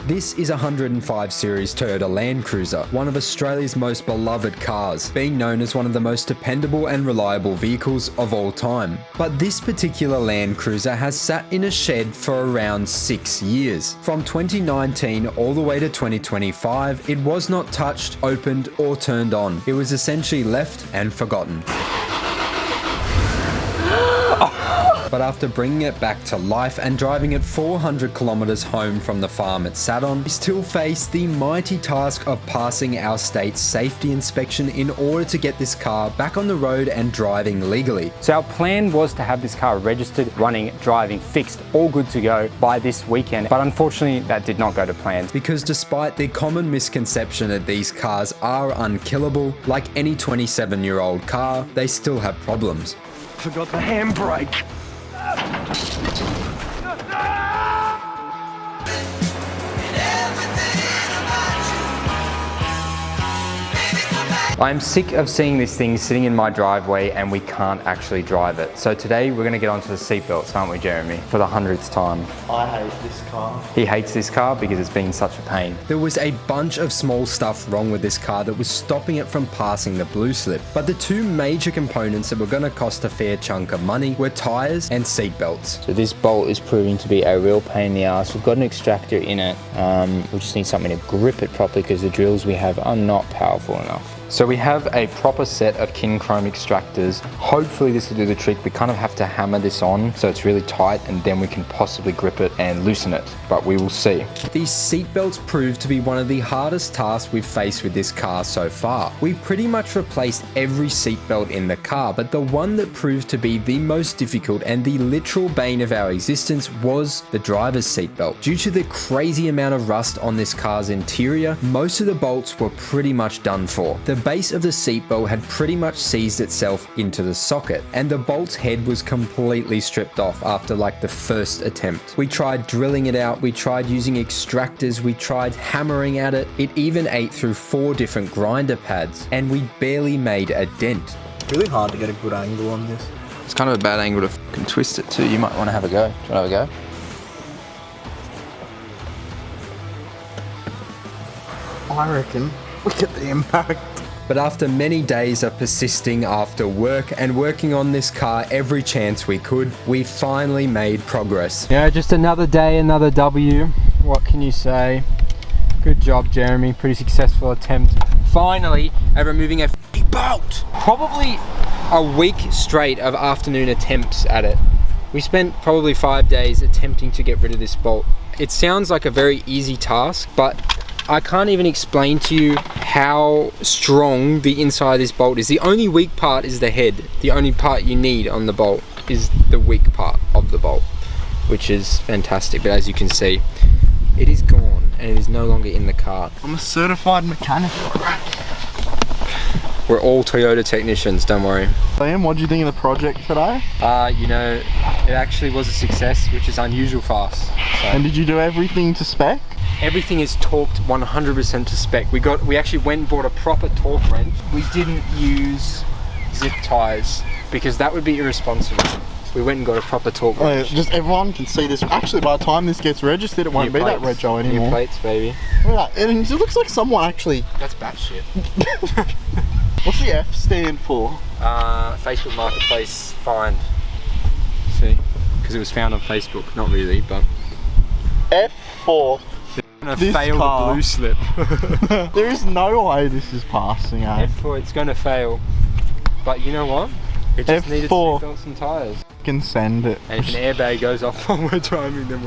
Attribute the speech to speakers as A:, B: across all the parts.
A: This is a 105 series Toyota Landcruiser, one of Australia's most beloved cars, being known as one of the most dependable and reliable vehicles of all time. But this particular Landcruiser has sat in a shed for around 6 years. From 2019 all the way to 2025, it was not touched, opened, or turned on. It was essentially left and forgotten. But after bringing it back to life and driving it 400 kilometers home from the farm it sat on, we still face the mighty task of passing our state's safety inspection in order to get this car back on the road and driving legally.
B: So our plan was to have this car registered, running, driving, fixed, all good to go by this weekend, but unfortunately that did not go to plan.
A: Because despite the common misconception that these cars are unkillable, like any 27-year-old car, they still have problems.
C: Forgot the handbrake.
B: I'm sick of seeing this thing sitting in my driveway and we can't actually drive it. So today we're going to get onto the seatbelts, aren't we, Jeremy? For the 100th time.
D: I hate this car.
B: He hates this car because it's been such a pain.
A: There was a bunch of small stuff wrong with this car that was stopping it from passing the blue slip. But the two major components that were going to cost a fair chunk of money were tyres and seatbelts.
B: So this bolt is proving to be a real pain in the ass. We've got an extractor in it. We just need something to grip it properly because the drills we have are not powerful enough. So we have a proper set of kin chrome extractors. Hopefully this will do the trick. We kind of have to hammer this on so it's really tight and then we can possibly grip it and loosen it, but we will see.
A: These seatbelts proved to be one of the hardest tasks we've faced with this car so far. We pretty much replaced every seatbelt in the car, but the one that proved to be the most difficult and the literal bane of our existence was the driver's seatbelt. Due to the crazy amount of rust on this car's interior, most of the bolts were pretty much done for. The base of the seatbelt had pretty much seized itself into the socket, and the bolt's head was completely stripped off after like the first attempt. We tried drilling it out, we tried using extractors, we tried hammering at it. It even ate through 4 different grinder pads, and we barely made a dent.
D: Really hard to get a good angle on this.
B: It's kind of a bad angle to fucking twist it too. You might want to have a go. Do you want to have a go?
D: I reckon. Look at the impact.
A: But after many days of persisting after work and working on this car every chance we could, we finally made progress.
B: Yeah, just another day, another W. What can you say? Good job, Jeremy. Pretty successful attempt. Finally, at removing a bolt. Probably a week straight of afternoon attempts at it. We spent probably 5 days attempting to get rid of this bolt. It sounds like a very easy task, but I can't even explain to you how strong the inside of this bolt is. The only weak part is the head. The only part you need on the bolt is the weak part of the bolt, which is fantastic. But as you can see, it is gone and it is no longer in the car.
D: I'm a certified mechanic.
B: We're all Toyota technicians, don't worry.
D: Liam, what do you think of the project today?
B: You know, it actually was a success, which is unusual for us. So.
D: And did you do everything to spec?
B: Everything is torqued 100% to spec. We actually went and bought a proper torque wrench. We didn't use zip ties because that would be irresponsible. We went and got a proper torque wrench.
D: Just everyone can see this. Actually, by the time this gets registered, it won't be that rego anymore.
B: New plates, baby.
D: Look at that. It looks like someone actually...
B: That's batshit.
D: What's the F stand for?
B: Facebook Marketplace find. See? Because it was found on Facebook. Not really, but...
D: F4.
B: This fail car. The blue slip.
D: There is no way this is passing, eh?
B: F4, it's gonna fail. But you know what? It just needed seatbelts and tyres.
D: You can send it.
B: And if an airbag goes off while we're driving, then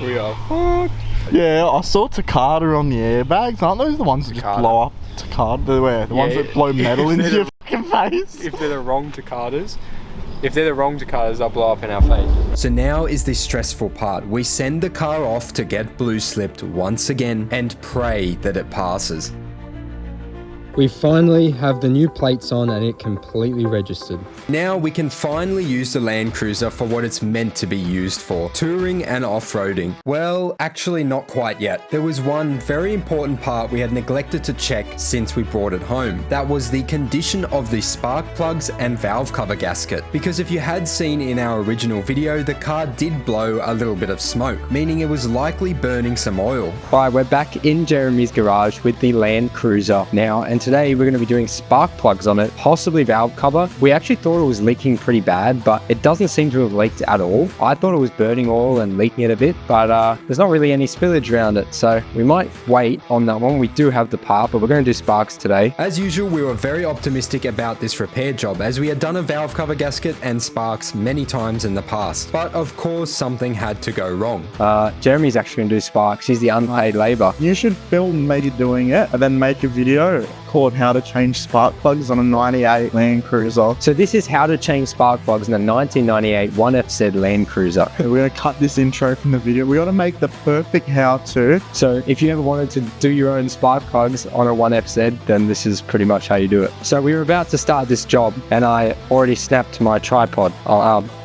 B: we are fucked.
D: Yeah, I saw Takata on the airbags. Aren't those the ones that just blow up? Takata, the ones that blow metal into your fucking face?
B: If they're the wrong Takatas, they'll blow up in our face.
A: So now is the stressful part. We send the car off to get blue slipped once again and pray that it passes.
B: We finally have the new plates on and it completely registered.
A: Now we can finally use the Landcruiser for what it's meant to be used for, touring and off-roading. Well, actually not quite yet. There was one very important part we had neglected to check since we brought it home. That was the condition of the spark plugs and valve cover gasket. Because if you had seen in our original video, the car did blow a little bit of smoke, meaning it was likely burning some oil.
B: Alright, we're back in Jeremy's garage with the Landcruiser now, and today we're going to be doing spark plugs on it, possibly valve cover. We actually thought it was leaking pretty bad, but it doesn't seem to have leaked at all. I thought it was burning oil and leaking it a bit, but there's not really any spillage around it, so we might wait on that one. We do have the part, but we're going to do sparks today.
A: As usual, we were very optimistic about this repair job, as we had done a valve cover gasket and sparks many times in the past. But of course, something had to go wrong.
B: Jeremy's actually going to do sparks. He's the unpaid labor.
D: You should film me doing it and then make a video called How to Change Spark Plugs on a 98 Landcruiser.
B: So this is how to change spark plugs in a 1998 1FZ Landcruiser.
D: We're going to cut this intro from the video. We got to make the perfect how-to.
B: So if you ever wanted to do your own spark plugs on a 1FZ, then this is pretty much how you do it. So we were about to start this job and I already snapped my tripod.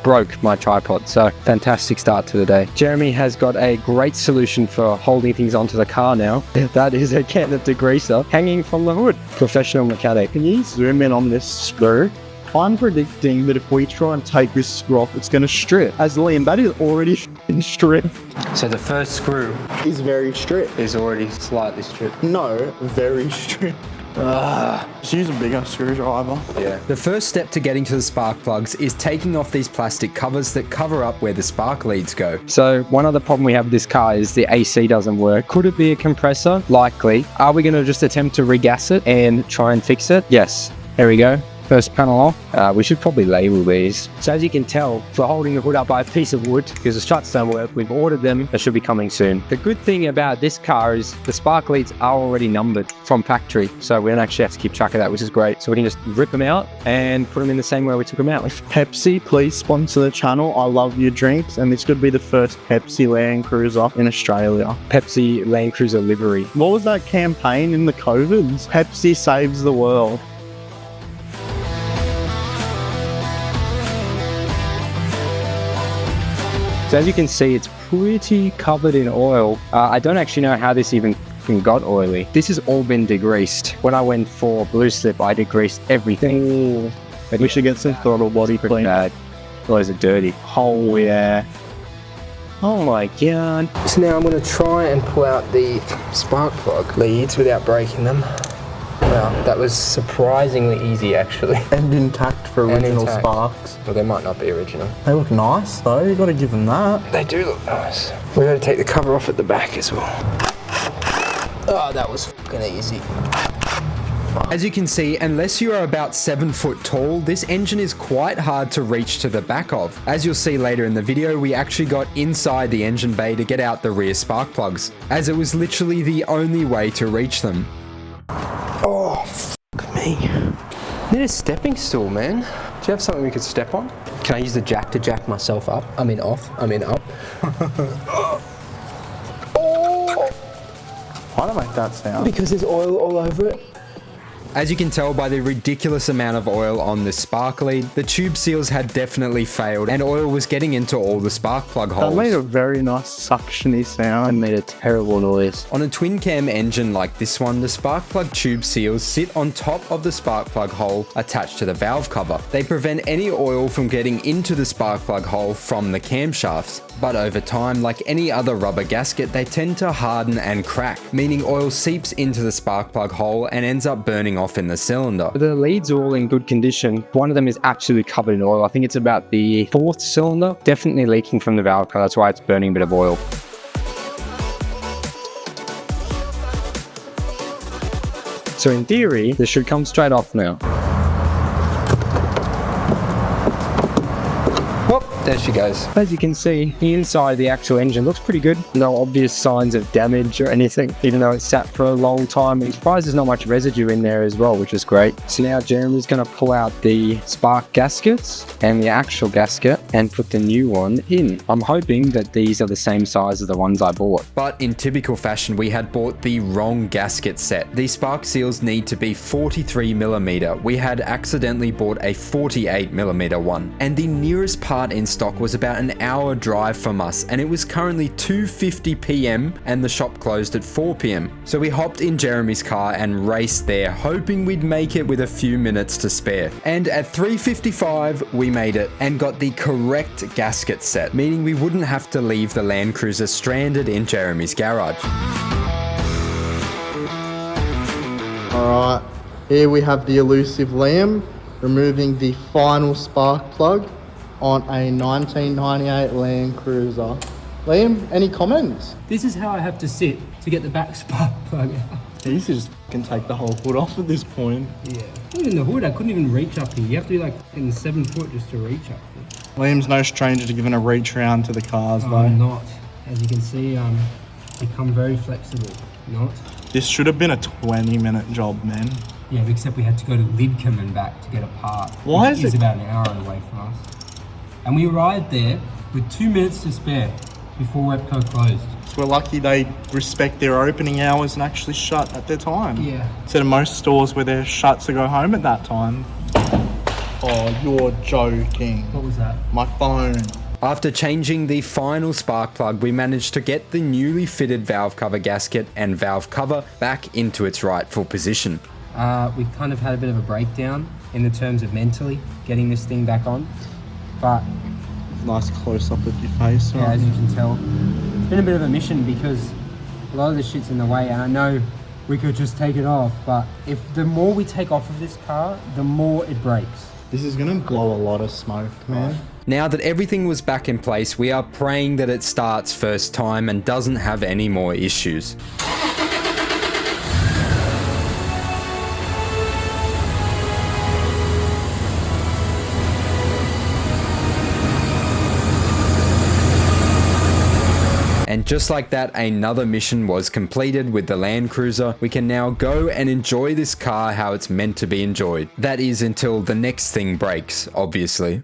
B: Broke my tripod. So fantastic start to the day. Jeremy has got a great solution for holding things onto the car now. That is a can of degreaser hanging from the hood. Professional mechanic.
D: Can you zoom in on this screw? I'm predicting that if we try and take this screw off, it's going to strip. As Liam, that is already stripped.
B: So the first screw
D: Is very stripped.
B: is already slightly stripped.
D: No, very stripped. Just use a bigger screwdriver.
B: Yeah.
A: The first step to getting to the spark plugs is taking off these plastic covers that cover up where the spark leads go.
B: So one other problem we have with this car is the AC doesn't work. Could it be a compressor? Likely. Are we going to just attempt to regas it and try and fix it? Yes. There we go. First panel off. We should probably label these. So as you can tell, we're holding the hood up by a piece of wood because the struts don't work. We've ordered them. They should be coming soon. The good thing about this car is the spark leads are already numbered from factory. So we don't actually have to keep track of that, which is great. So we can just rip them out and put them in the same way we took them out.
D: Pepsi, please sponsor the channel. I love your drinks. And this could be the first Pepsi Landcruiser in Australia.
B: Pepsi Landcruiser livery.
D: What was that campaign in the COVIDs? Pepsi saves the world.
B: So as you can see, it's pretty covered in oil. I don't actually know how this even got oily. This has all been degreased. When I went for blue slip, I degreased everything.
D: But we should get some throttle body clean.
B: Bad. Those are dirty.
D: Oh yeah.
B: Oh my god. So now I'm going to try and pull out the spark plug leads without breaking them. Wow, that was surprisingly easy actually.
D: And intact for original sparks.
B: Well, they might not be original.
D: They look nice though, you got to give them that.
B: They do look nice. We're going to take the cover off at the back as well. Oh, that was fucking easy.
A: As you can see, unless you are about 7 foot tall, this engine is quite hard to reach to the back of. As you'll see later in the video, we actually got inside the engine bay to get out the rear spark plugs, as it was literally the only way to reach them.
B: Oh, fuck me. I need a stepping stool, man. Do you have something we could step on? Can I use the jack to jack myself up? I mean off. I mean up. Oh!
D: Why do I make that sound?
B: Because there's oil all over it.
A: As you can tell by the ridiculous amount of oil on the spark lead, the tube seals had definitely failed and oil was getting into all the spark plug holes.
D: That made a very nice suctiony sound.
B: It made a terrible noise.
A: On a twin cam engine like this one, the spark plug tube seals sit on top of the spark plug hole attached to the valve cover. They prevent any oil from getting into the spark plug hole from the camshafts. But over time, like any other rubber gasket, they tend to harden and crack, meaning oil seeps into the spark plug hole and ends up burning off in the cylinder.
B: The leads are all in good condition. One of them is absolutely covered in oil. I think it's about the 4th cylinder. Definitely leaking from the valve cover. That's why it's burning a bit of oil. So in theory, this should come straight off now. Whoop, there
A: she goes.
B: As you can see, the inside of the actual engine looks pretty good. No obvious signs of damage or anything, even though it's sat for a long time. I'm surprised there's not much residue in there as well, which is great. So now Jeremy's going to pull out the spark gaskets and the actual gasket and put the new one in. I'm hoping that these are the same size as the ones I bought.
A: But in typical fashion, we had bought the wrong gasket set. The spark seals need to be 43mm. We had accidentally bought a 48mm one. And the nearest part in stock was about an hour drive from us, and it was currently 2:50 p.m. and the shop closed at 4 p.m. So we hopped in Jeremy's car and raced there, hoping we'd make it with a few minutes to spare. And at 3:55, we made it and got the correct gasket set, meaning we wouldn't have to leave the Landcruiser stranded in Jeremy's garage.
D: Alright, here we have the elusive Liam removing the final spark plug on a 1998 Landcruiser. Liam, any comments?
B: This is how I have to sit to get the back spark plug out.
D: He just can take the whole hood off at this point.
B: Yeah. Even the hood, I couldn't even reach up here. You have to be like in 7 foot just to reach up here.
D: Liam's no stranger to giving a reach around to the cars though.
B: I'm not. As you can see, become very flexible. Not.
D: This should have been a 20-minute job, man.
B: Yeah, except we had to go to Lidcombe and back to get a part.
D: Why
B: which is about an hour away from us. And we arrived there with 2 minutes to spare before Repco closed.
D: So we're lucky they respect their opening hours and actually shut at their time.
B: Yeah.
D: Instead of most stores where they're shut to go home at that time. Oh, you're joking.
B: What was that?
D: My phone.
A: After changing the final spark plug, we managed to get the newly fitted valve cover gasket and valve cover back into its rightful position.
B: We kind of had a bit of a breakdown in the terms of mentally getting this thing back on. But
D: Nice close up of your face.
B: yeah, as you can tell, it's been a bit of a mission because a lot of the shit's in the way, and I know we could just take it off, but if the more we take off of this car, the more it breaks.
D: This is gonna blow a lot of smoke, man.
A: Now that everything was back in place, we are praying that it starts first time and doesn't have any more issues. And just like that, another mission was completed with the Landcruiser. We can now go and enjoy this car how it's meant to be enjoyed. That is until the next thing breaks, obviously.